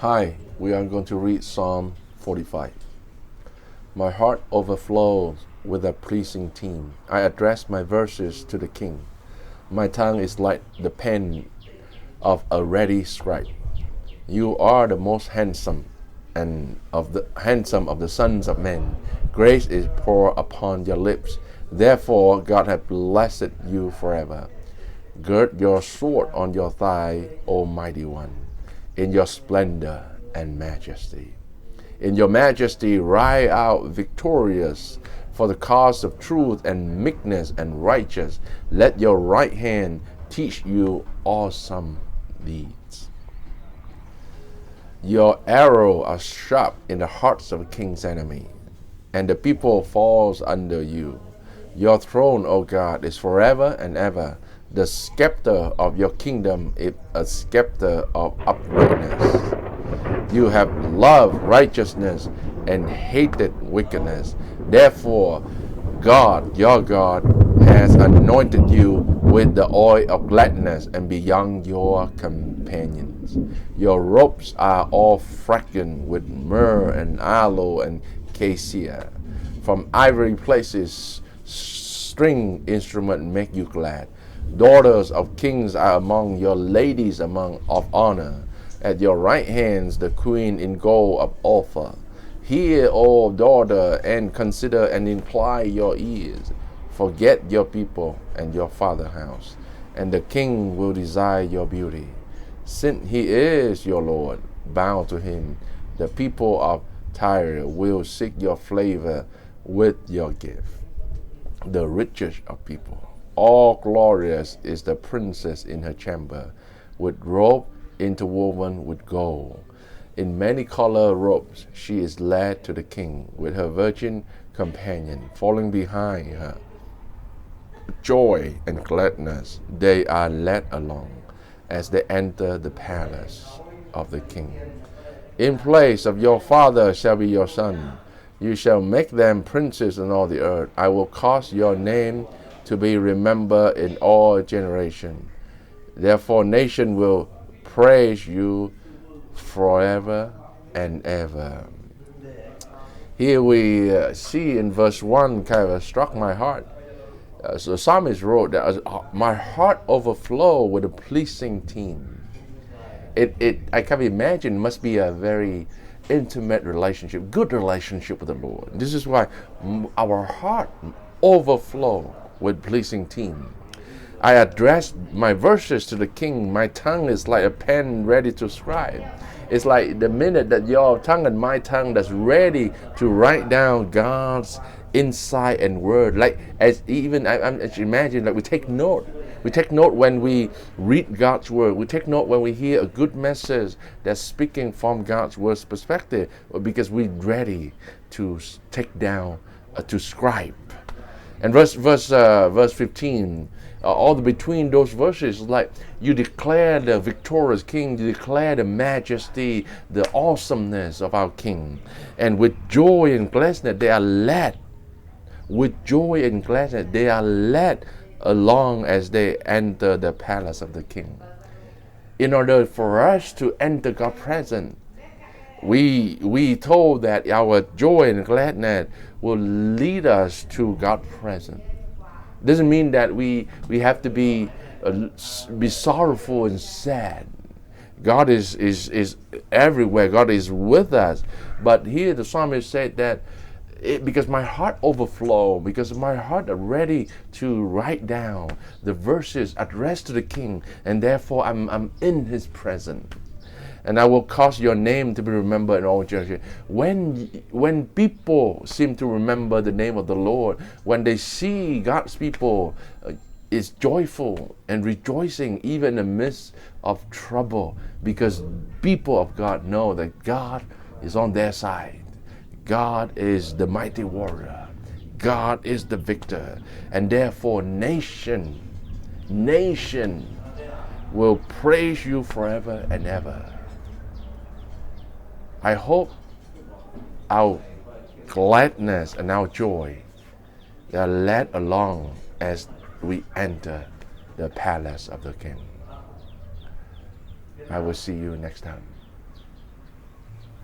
Hi, we are going to read Psalm 45. My heart overflows with a pleasing theme. I address my verses to the King. My tongue is like the pen of a ready scribe. You are the most handsome of the sons of men. Grace is poured upon your lips. Therefore, God hath blessed you forever. Gird your sword on your thigh, O mighty one, in your splendor and majesty. In your majesty, ride out victorious for the cause of truth and meekness and righteous. Let your right hand teach you awesome deeds. Your arrows are sharp in the hearts of the king's enemy, and the people falls under you. Your throne, O God, is forever and ever. The scepter of your kingdom is a scepter of uprightness. You have loved righteousness and hated wickedness. Therefore, God, your God, has anointed you with the oil of gladness and beyond your companions. Your robes are all fragrant with myrrh and aloe and cassia. From ivory places, string instruments make you glad. Daughters of kings are among your ladies of honor. At your right hands, the queen in gold of Ophir. Hear, O daughter, and consider and incline your ears. Forget your people and your father's house, and the king will desire your beauty. Since he is your Lord, bow to him. The people of Tyre will seek your favor with your gift. The richest of people. All glorious is the princess in her chamber, with robe interwoven with gold. In many colored robes she is led to the king, with her virgin companion falling behind her. Joy and gladness they are led along as they enter the palace of the king. In place of your father shall be your son. You shall make them princes in all the earth. I will cause your name to be remembered in all generations. Therefore, nation will praise you forever and ever. Here we see in verse 1 kind of struck my heart. So the psalmist wrote that my heart overflow with a pleasing theme. I can imagine must be a very intimate relationship, good relationship with the Lord. This is why our heart overflow with pleasing theme. I address my verses to the king. My tongue is like a pen ready to scribe. It's like the minute that your tongue and my tongue that's ready to write down God's insight and word. Like as even I imagine like we take note. We take note when we read God's word. We take note when we hear a good message that's speaking from God's word's perspective, because we're ready to take down, to scribe. And verse 15, all between those verses, like you declare the victorious king, you declare the majesty, the awesomeness of our king. And with joy and gladness, they are led. With joy and gladness, they are led along as they enter the palace of the king. In order for us to enter God's presence, we told that our joy and gladness will lead us to God's presence. Doesn't mean that we have to be sorrowful and sad. God is everywhere. God is with us. But here the psalmist said that because my heart overflow, because my heart are ready to write down the verses addressed to the king, and therefore I'm in his presence. And I will cause your name to be remembered in all generations. When people seem to remember the name of the Lord, when they see God's people is joyful and rejoicing even in the midst of trouble, because people of God know that God is on their side. God is the mighty warrior. God is the victor. And therefore nation will praise you forever and ever. I hope our gladness and our joy are led along as we enter the palace of the King. I will see you next time.